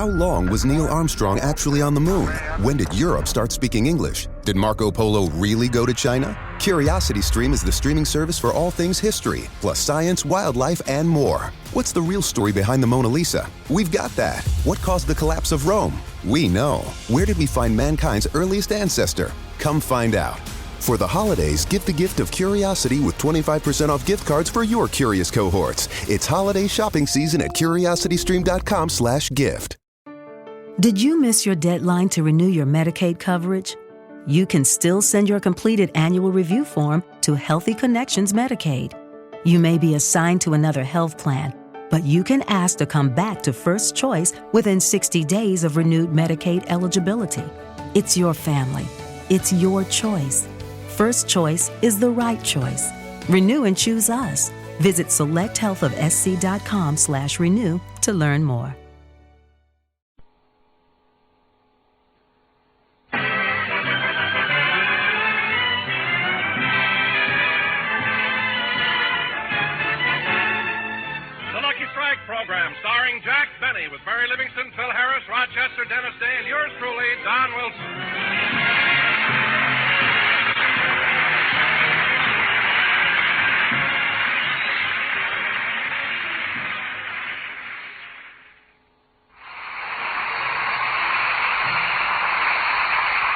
How long was Neil Armstrong actually on the moon? When did Europe start speaking English? Did Marco Polo really go to China? CuriosityStream is the streaming service for all things history, plus science, wildlife, and more. What's the real story behind the Mona Lisa? We've got that. What caused the collapse of Rome? We know. Where did we find mankind's earliest ancestor? Come find out. For the holidays, give the gift of curiosity with 25% off gift cards for your curious cohorts. It's holiday shopping season at curiositystream.com/gift. Did you miss your deadline to renew your Medicaid coverage? You can still send your completed annual review form to Healthy Connections Medicaid. You may be assigned to another health plan, but you can ask to come back to First Choice within 60 days of renewed Medicaid eligibility. It's your family. It's your choice. First Choice is the right choice. Renew and choose us. Visit selecthealthofsc.com/renew to learn more. Program starring Jack Benny with Barry Livingston, Phil Harris, Rochester, Dennis Day, and yours truly, Don Wilson.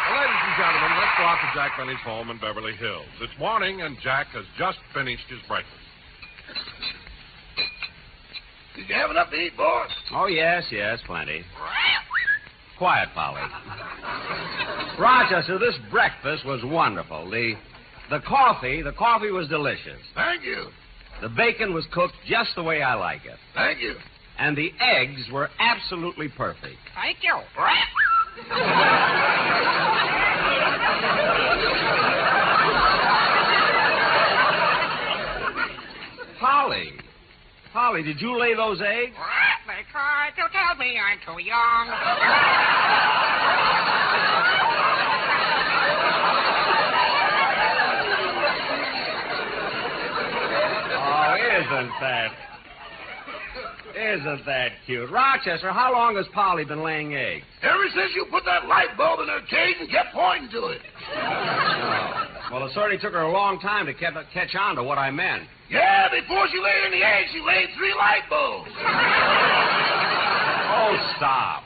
Well, ladies and gentlemen, let's go out to Jack Benny's home in Beverly Hills. It's morning, and Jack has just finished his breakfast. Did you have enough to eat, boys? Oh, yes, plenty. Quiet, Polly. Rochester, this breakfast was wonderful. The coffee was delicious. Thank you. The bacon was cooked just the way I like it. Thank you. And the eggs were absolutely perfect. Thank you. Polly, did you lay those eggs? They tried to tell me I'm too young. Oh, isn't that cute? Rochester, how long has Polly been laying eggs? Ever since you put that light bulb in her cage and kept pointing to it. Oh. Well, it certainly took her a long time to catch on to what I meant. Yeah, before she laid any eggs, she laid 3 light bulbs. Oh, stop.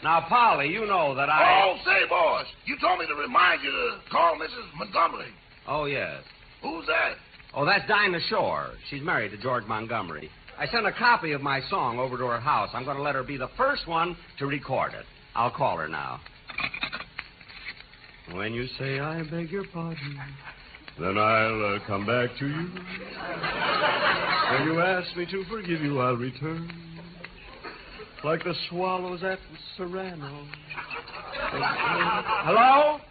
Now, Polly, you know that Oh, say, boss, you told me to remind you to call Mrs. Montgomery. Oh, yes. Who's that? Oh, that's Dinah Shore. She's married to George Montgomery. I sent a copy of my song over to her house. I'm going to let her be the first one to record it. I'll call her now. When you say I beg your pardon, then I'll come back to you. When you ask me to forgive you, I'll return. Like the swallows at Serrano. Hello?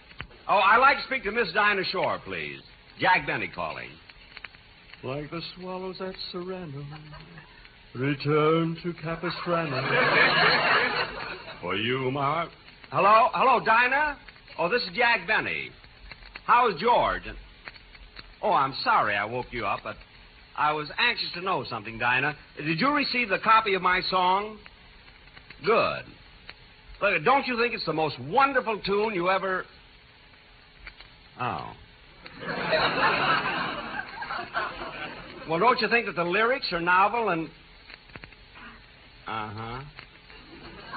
Oh, I'd like to speak to Miss Dinah Shore, please. Jack Benny calling. Like the swallows at Serrano, return to Capistrano. For you, my... Hello, Dinah? Oh, this is Jack Benny. How's George? Oh, I'm sorry I woke you up, but I was anxious to know something, Dinah. Did you receive the copy of my song? Good. Look, don't you think it's the most wonderful tune you ever... Oh. Well, don't you think that the lyrics are novel and... Uh-huh.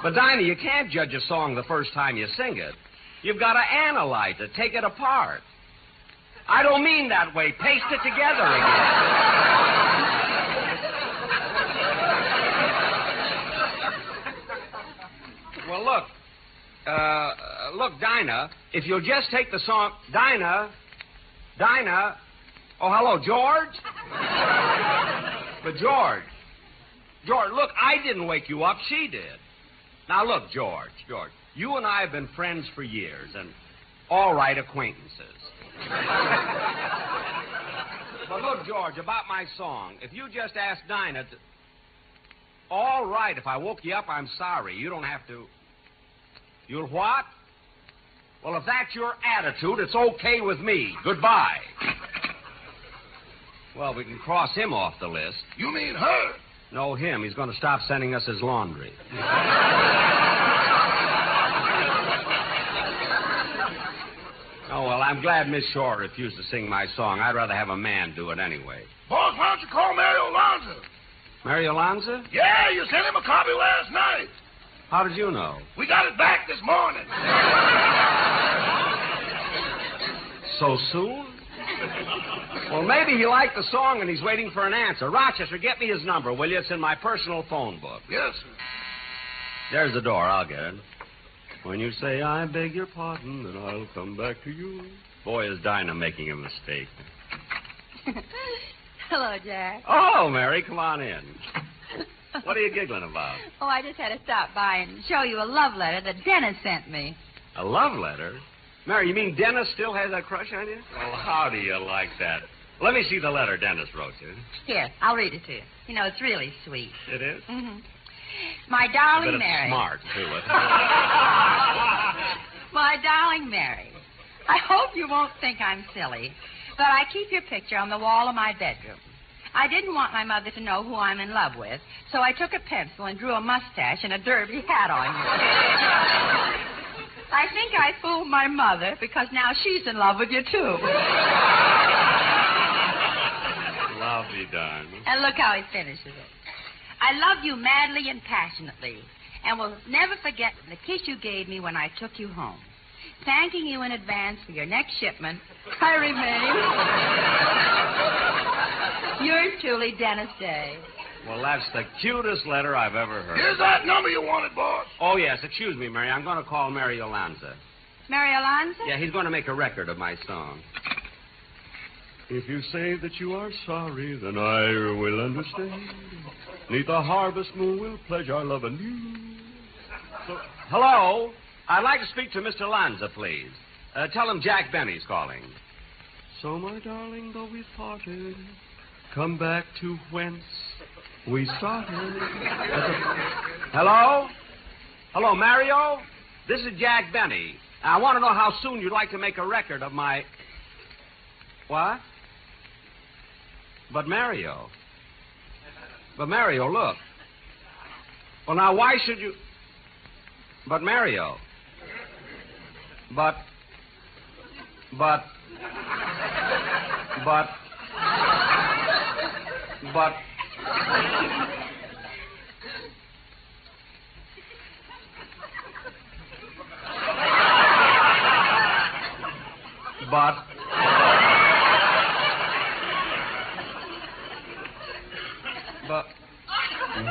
But, Dinah, you can't judge a song the first time you sing it. You've got to analyze it, take it apart. I don't mean that way. Paste it together again. Well, look, Dinah, if you'll just take the song... Dinah? Oh, hello, George? But George, look, I didn't wake you up. She did. Now, look, George, you and I have been friends for years and all right acquaintances. But look, George, about my song, if you just ask Dinah to... All right, if I woke you up, I'm sorry. You don't have to... You'll what? Well, if that's your attitude, it's okay with me. Goodbye. Well, we can cross him off the list. You mean her? No, him. He's going to stop sending us his laundry. Oh, well, I'm glad Miss Shore refused to sing my song. I'd rather have a man do it anyway. Boss, why don't you call Mary Alonzo? Mary Alonzo? Yeah, you sent him a copy last night. How did you know? We got it back this morning. So soon? Well, maybe he liked the song and he's waiting for an answer. Rochester, get me his number, will you? It's in my personal phone book. Yes, sir. There's the door. I'll get it. When you say, I beg your pardon, then I'll come back to you. Boy, is Dinah making a mistake. Hello, Jack. Oh, Mary, come on in. What are you giggling about? Oh, I just had to stop by and show you a love letter that Dennis sent me. A love letter? Mary, you mean Dennis still has that crush on you? Well, how do you like that? Let me see the letter Dennis wrote you. Here, I'll read it to you. You know, it's really sweet. It is? Mm-hmm. My darling But it's Mary. smart, too. My darling Mary, I hope you won't think I'm silly, but I keep your picture on the wall of my bedroom. I didn't want my mother to know who I'm in love with, so I took a pencil and drew a mustache and a derby hat on you. I think I fooled my mother because now she's in love with you, too. Lovely, darling. And look how he finishes it. I love you madly and passionately, and will never forget the kiss you gave me when I took you home. Thanking you in advance for your next shipment, I remain yours truly, Dennis Day. Well, that's the cutest letter I've ever heard. Here's that number you wanted, boss. Oh, yes. Excuse me, Mary. I'm going to call Mary Alonzo. Mary Alonzo? Yeah, he's going to make a record of my song. If you say that you are sorry, then I will understand. Neath the harvest moon we'll pledge our love anew. So, hello? I'd like to speak to Mr. Lanza, please. Tell him Jack Benny's calling. So, my darling, though we parted, come back to whence we started. Hello? Hello, Mario? This is Jack Benny. I want to know how soon you'd like to make a record of my... What? But Mario, look. Well, now, why should you... But Mario. But...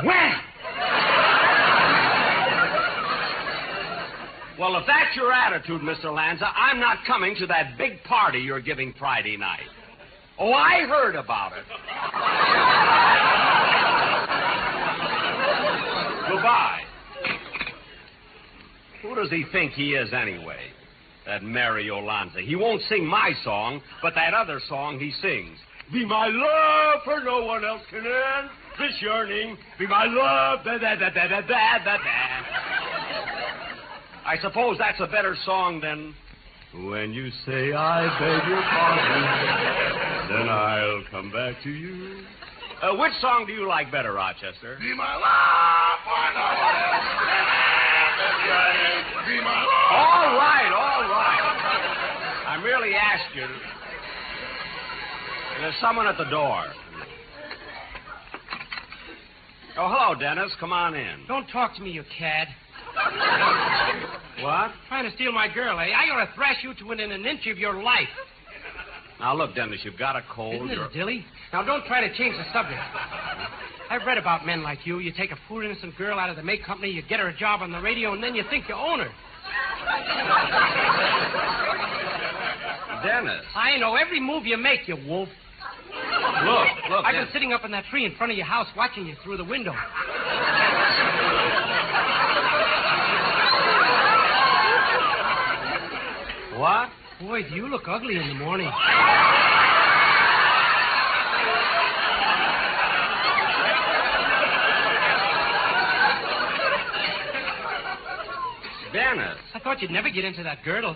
when? Well, if that's your attitude, Mr. Lanza, I'm not coming to that big party you're giving Friday night. Oh, I heard about it. Goodbye. Who does he think he is, anyway? That Mario Lanza. He won't sing my song, but that other song he sings. Be my love, for no one else can end this yearning. Be my love, I suppose that's a better song than... When you say I beg your pardon, then I'll come back to you. Which song do you like better, Rochester? Be my love, for no one else can end this yearning. Be my love. All right. I merely asked you. There's someone at the door. Oh, hello, Dennis. Come on in. Don't talk to me, you cad. What? Trying to steal my girl, eh? I ought to thrash you to within an inch of your life. Now, look, Dennis, you've got a cold. Isn't it a dilly? Now, don't try to change the subject. I've read about men like you. You take a poor, innocent girl out of the make company, you get her a job on the radio, and then you think you own her. Dennis. I know every move you make, you wolf. Look, I've Dennis. been sitting up in that tree in front of your house watching you through the window. What? Boy, do you look ugly in the morning. Dennis. I thought you'd never get into that girdle.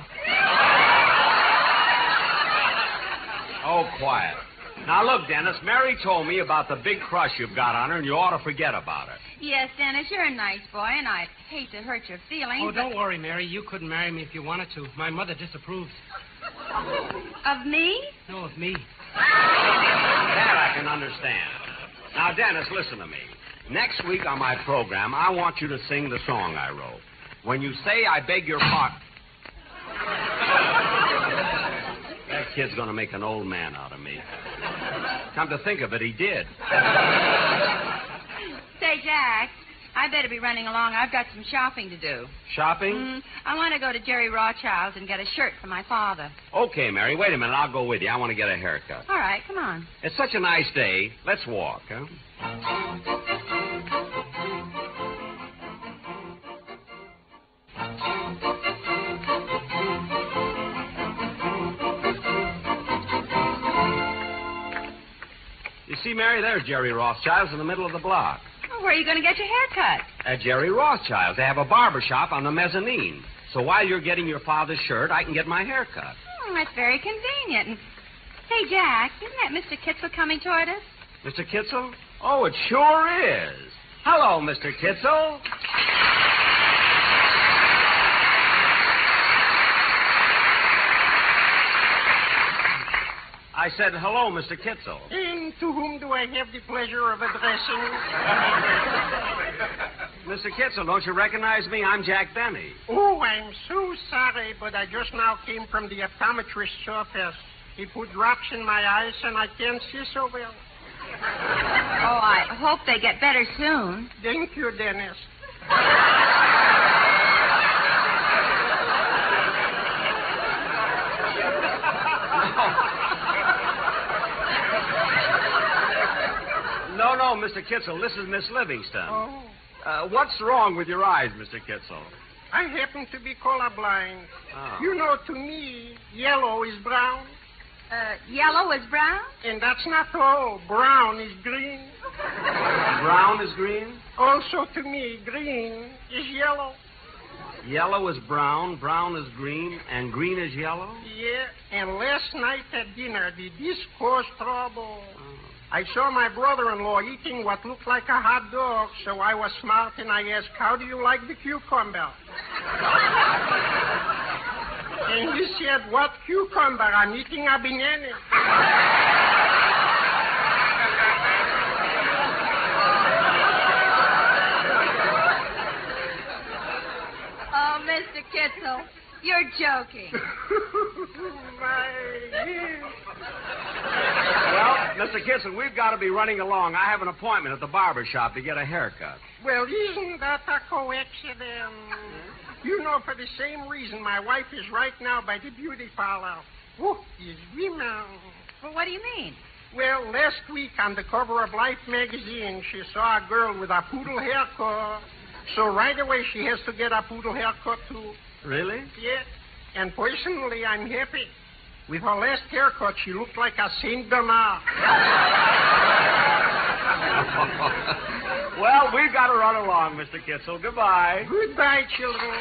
Oh, quiet. Now, look, Dennis, Mary told me about the big crush you've got on her, and you ought to forget about her. Yes, Dennis, you're a nice boy, and I'd hate to hurt your feelings. Oh, don't worry, Mary. You couldn't marry me if you wanted to. My mother disapproves. Of me? No, of me. That I can understand. Now, Dennis, listen to me. Next week on my program, I want you to sing the song I wrote. When you say, I beg your pardon... That kid's going to make an old man out of me. Come to think of it, he did. Say, Jack, I better be running along. I've got some shopping to do. Shopping? I want to go to Jerry Rothschild's and get a shirt for my father. Okay, Mary, wait a minute. I'll go with you. I want to get a haircut. All right, come on. It's such a nice day. Let's walk, huh? You see, Mary, there's Jerry Rothschild's in the middle of the block. Well, where are you going to get your hair cut? At Jerry Rothschild's. They have a barber shop on the mezzanine. So while you're getting your father's shirt, I can get my hair cut. That's very convenient. And, say, Jack, isn't that Mr. Kitzel coming toward us? Mr. Kitzel? Oh, it sure is. Hello, Mr. Kitzel. I said, hello, Mr. Kitzel. And to whom do I have the pleasure of addressing? Mr. Kitzel, don't you recognize me? I'm Jack Benny. Oh, I'm so sorry, but I just now came from the optometrist's office. He put drops in my eyes, and I can't see so well. Oh, I hope they get better soon. Thank you, Dennis. No, Mr. Kitzel, this is Miss Livingston. Oh. What's wrong with your eyes, Mr. Kitzel? I happen to be colorblind. Oh. You know, to me, yellow is brown. Yellow is brown? And that's not all. Brown is green. Brown is green? Also, to me, green is yellow. Yellow is brown, brown is green, and green is yellow? Yeah, and last night at dinner, the discourse trouble. I saw my brother-in-law eating what looked like a hot dog, so I was smart and I asked, how do you like the cucumber? And he said, what cucumber? I'm eating a banana. Oh, Mr. Kitzel, you're joking. Well, Mr. Kitzel, we've got to be running along. I have an appointment at the barber shop to get a haircut. Well, isn't that a coincidence? You know, for the same reason, my wife is right now by the beauty parlor. Oh, is women. Well, what do you mean? Well, last week on the cover of Life magazine, she saw a girl with a poodle haircut. So right away, she has to get a poodle haircut, too. Really? Yeah. And personally, I'm happy. With her last haircut, she looked like a Saint Bernard. Well, we've got to run along, Mr. Kitzel. Goodbye. Goodbye, children.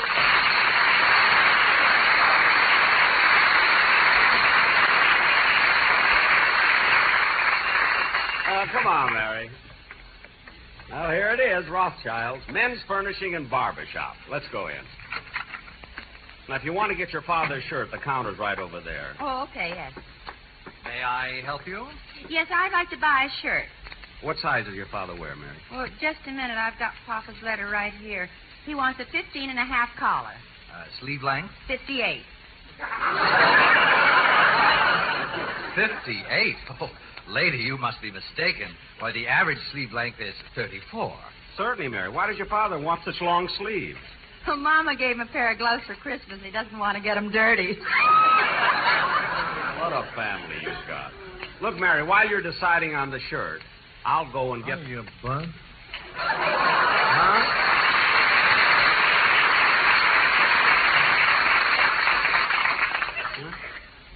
Come on, Mary. Well, here it is, Rothschild's Men's Furnishing and Barber Shop. Let's go in. Now, if you want to get your father's shirt, the counter's right over there. Oh, okay, yes. May I help you? Yes, I'd like to buy a shirt. What size does your father wear, Mary? Well, just a minute. I've got Papa's letter right here. He wants a 15.5 collar. Sleeve length? 58. 58? Oh, lady, you must be mistaken. Why, the average sleeve length is 34. Certainly, Mary. Why does your father want such long sleeves? Well, Mama gave him a pair of gloves for Christmas. He doesn't want to get them dirty. What a family you've got. Look, Mary, while you're deciding on the shirt, I'll go and get... you bud. Huh?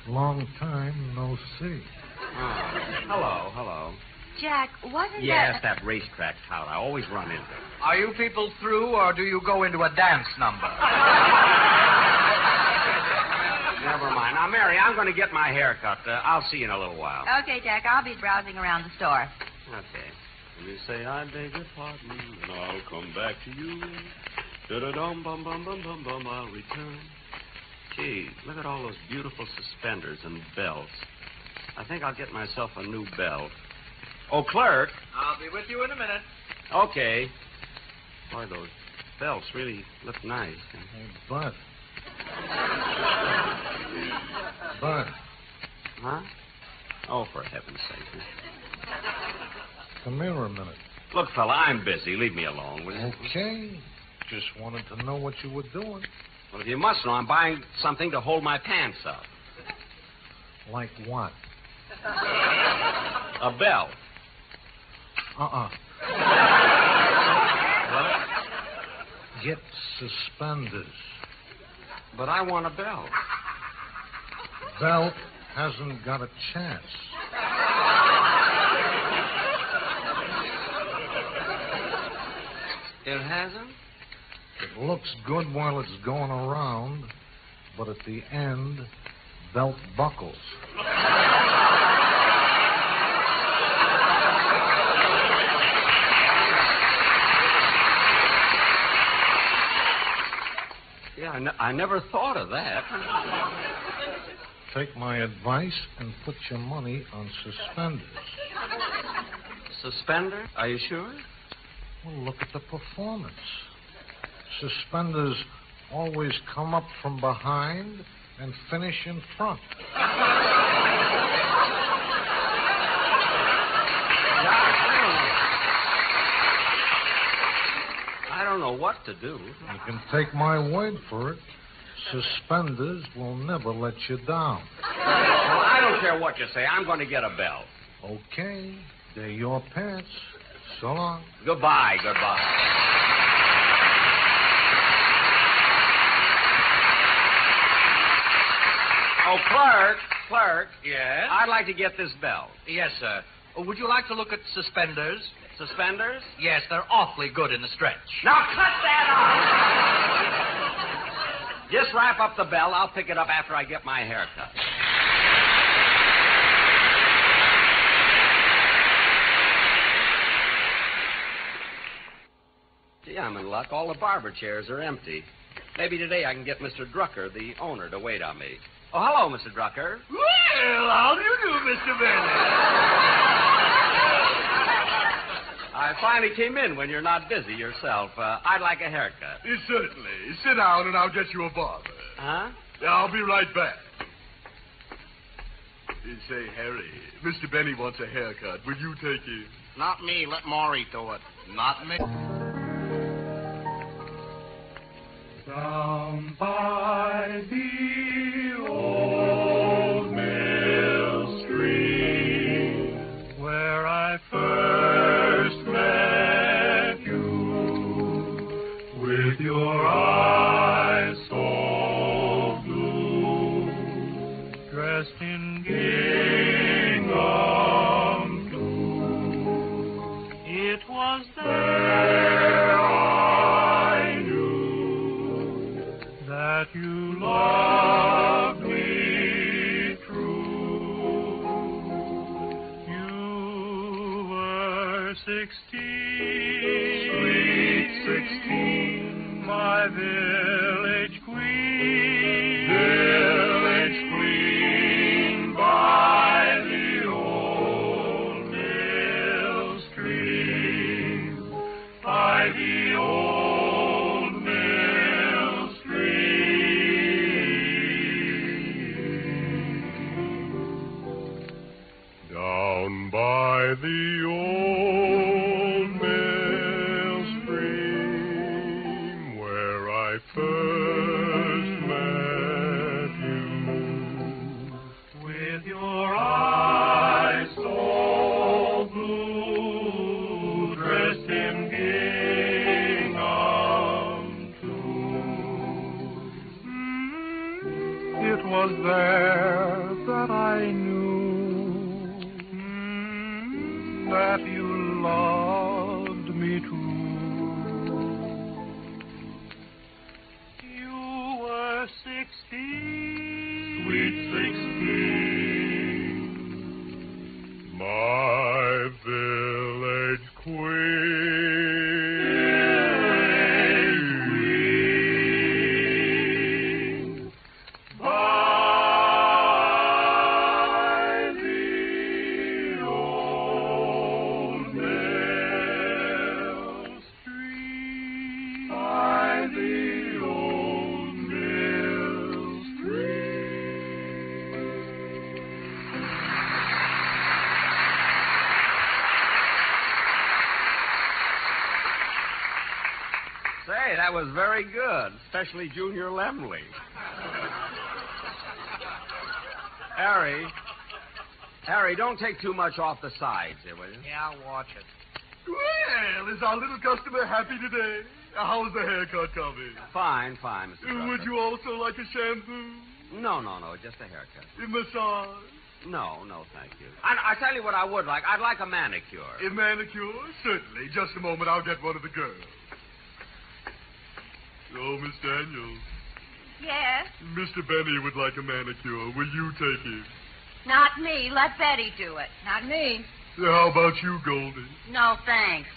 Long time no see. Oh. Hello. Jack, wasn't Yes, that racetrack tout. I always run into it. Are you people through, or do you go into a dance number? never mind. Now, Mary, I'm going to get my hair cut. I'll see you in a little while. Okay, Jack, I'll be browsing around the store. Okay. When you say I beg your pardon, and I'll come back to you. Da-da-dum, bum, bum, bum, bum, bum, I'll return. Gee, look at all those beautiful suspenders and belts. I think I'll get myself a new belt. Oh, clerk. I'll be with you in a minute. Okay. Boy, those belts really look nice. Hey, Bud. Bud. Huh? Oh, for heaven's sake. Come here a minute. Look, fella, I'm busy. Leave me alone, will you? Okay. Just wanted to know what you were doing. Well, if you must know, I'm buying something to hold my pants up. Like what? A belt. What? Get suspenders. But I want a belt. Belt hasn't got a chance. It hasn't? It looks good while it's going around, but at the end, belt buckles. Yeah, I never thought of that. Take my advice and put your money on suspenders. Suspender? Are you sure? Well, look at the performance. Suspenders always come up from behind and finish in front. I don't know what to do. You can take my word for it. Suspenders will never let you down. Well, I don't care what you say. I'm going to get a belt. Okay. They're your pants. So long. Goodbye. Oh, clerk. Yes? I'd like to get this belt. Yes, sir. Would you like to look at suspenders? Suspenders? Yes, they're awfully good in the stretch. Now cut that off! Just wrap up the belt. I'll pick it up after I get my hair cut. Gee, I'm in luck. All the barber chairs are empty. Maybe today I can get Mr. Drucker, the owner, to wait on me. Oh, hello, Mr. Drucker. Well, how do you do, Mr. Bennett? I finally came in when you're not busy yourself. I'd like a haircut. Certainly. Sit down and I'll get you a barber. Huh? I'll be right back. Say, Harry, Mr. Benny wants a haircut. Will you take it? Not me. Let Maury do it. Not me. Down by the old mill stream, where I first met you, with your eyes so blue, dressed in gingham blue, it was there I knew that you loved me true. You were 16, sweet 16, my village queen, by the old mill stream, by the old mill stream. Down by the old mill stream, where I first met you, with your eyes so blue, dressed in gingham too. It was there that I knew that you loved me true. You were 16, sweet 16. My village queen. By the old mill stream. By the old mill stream. Say, that was very good, especially Junior Lemley. Harry, don't take too much off the sides here, will you? Yeah, I'll watch it. Well, is our little customer happy today? How's the haircut coming? Fine, Mr. Drucker. Would you also like a shampoo? No, just a haircut. A massage? No, thank you. I tell you what I would like. I'd like a manicure. A manicure? Certainly. Just a moment. I'll get one of the girls. Oh, Miss Daniels. Yes? Mr. Benny would like a manicure. Will you take him? Not me. Let Betty do it. Not me. How about you, Goldie? No, thanks.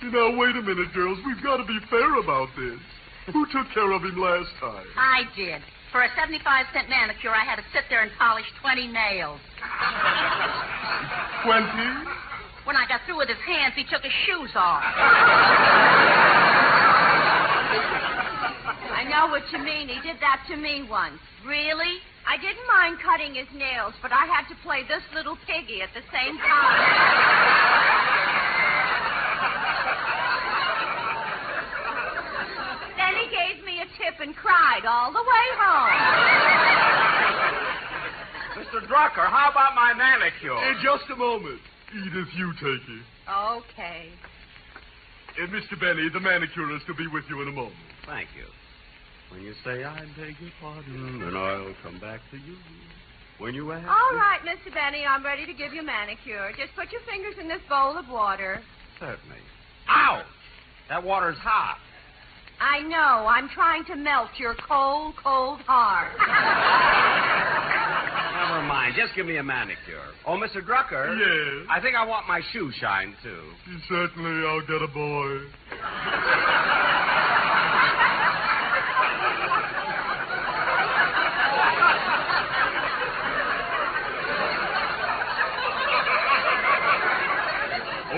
Now, wait a minute, girls. We've got to be fair about this. Who took care of him last time? I did. For a 75-cent manicure, I had to sit there and polish 20 nails. 20? When I got through with his hands, he took his shoes off. I know what you mean. He did that to me once. Really? I didn't mind cutting his nails, but I had to play this little piggy at the same time. Then he gave me a tip and cried all the way home. Mr. Drucker, how about my manicure? In just a moment. Edith, you take it. Okay. Mr. Benny, the manicurist will be with you in a moment. Thank you. When you say I beg your pardon, then I'll come back to you. When you ask... All right, Mr. Benny, I'm ready to give you a manicure. Just put your fingers in this bowl of water. Certainly. Ow! That water's hot. I know. I'm trying to melt your cold, cold heart. Never mind. Just give me a manicure. Oh, Mr. Drucker. Yes? I think I want my shoe shined, too. Certainly, I'll get a boy.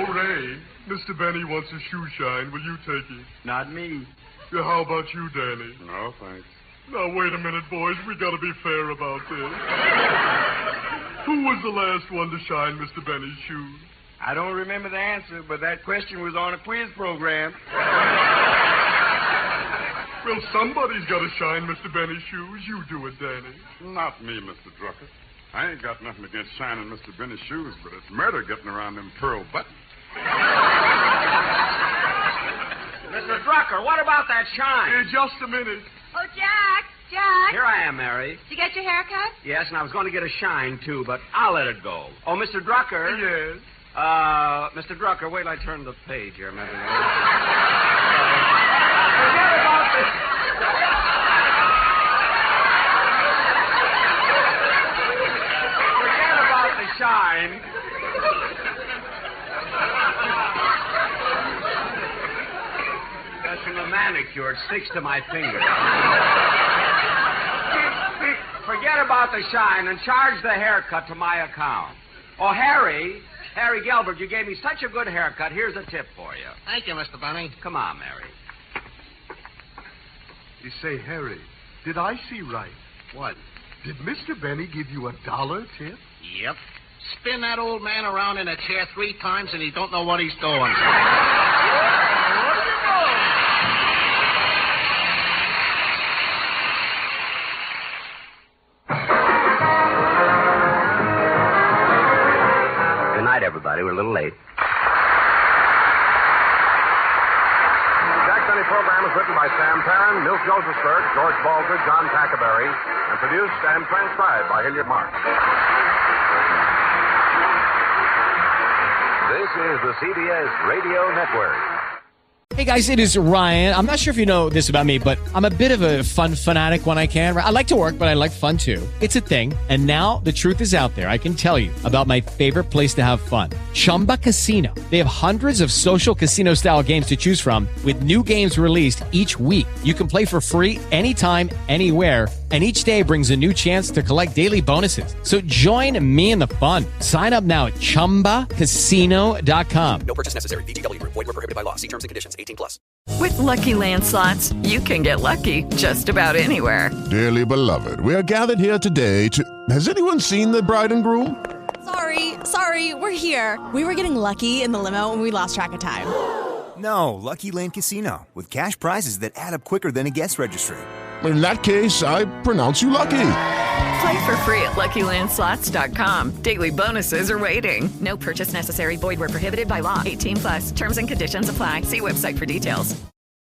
Oh, Ray, Mr. Benny wants a shoe shine. Will you take it? Not me. How about you, Danny? No, thanks. Now, wait a minute, boys. We got to be fair about this. Who was the last one to shine Mr. Benny's shoes? I don't remember the answer, but that question was on a quiz program. Well, somebody's got to shine Mr. Benny's shoes. You do it, Danny. Not me, Mr. Drucker. I ain't got nothing against shining Mr. Benny's shoes, but it's murder getting around them pearl buttons. Mr. Drucker, what about that shine? Just a minute. Oh, Jack. Here I am, Mary. Did you get your hair cut? Yes, and I was going to get a shine, too, but I'll let it go. Oh, Mr. Drucker. Yes? Mr. Drucker, wait till I turn the page here. Forget about the shine. That's from the manicure. It sticks to my finger. Forget about the shine and charge the haircut to my account. Oh, Harry Gelbert, you gave me such a good haircut. Here's a tip for you. Thank you, Mr. Benny. Come on, Mary. You say, Harry, did I see right? What? Did Mr. Benny give you $1 tip? Yep. Spin that old man around in a chair 3 times and he don't know what he's doing. Good night, everybody. We're a little late. Jack Benny program is written by Sam Perrin, Milt Josephsberg, George Balzer, John Tackerberry, and produced and transcribed by Hilliard Mark. This is the CBS Radio Network. Hey, guys, it is Ryan. I'm not sure if you know this about me, but I'm a bit of a fun fanatic when I can. I like to work, but I like fun, too. It's a thing. And now the truth is out there. I can tell you about my favorite place to have fun. Chumba Casino. They have hundreds of social casino-style games to choose from with new games released each week. You can play for free anytime, anywhere, and each day brings a new chance to collect daily bonuses. So join me in the fun. Sign up now at ChumbaCasino.com. No purchase necessary. VGW Group. Void where prohibited by law. See terms and conditions. 18+. With Lucky Land Slots, you can get lucky just about anywhere. Dearly beloved, we are gathered here today to... Has anyone seen the bride and groom? Sorry, we're here. We were getting lucky in the limo and we lost track of time. No, Lucky Land Casino, with cash prizes that add up quicker than a guest registry. In that case, I pronounce you lucky. Play for free at LuckyLandSlots.com. Daily bonuses are waiting. No purchase necessary. Void where prohibited by law. 18+. Terms and conditions apply. See website for details.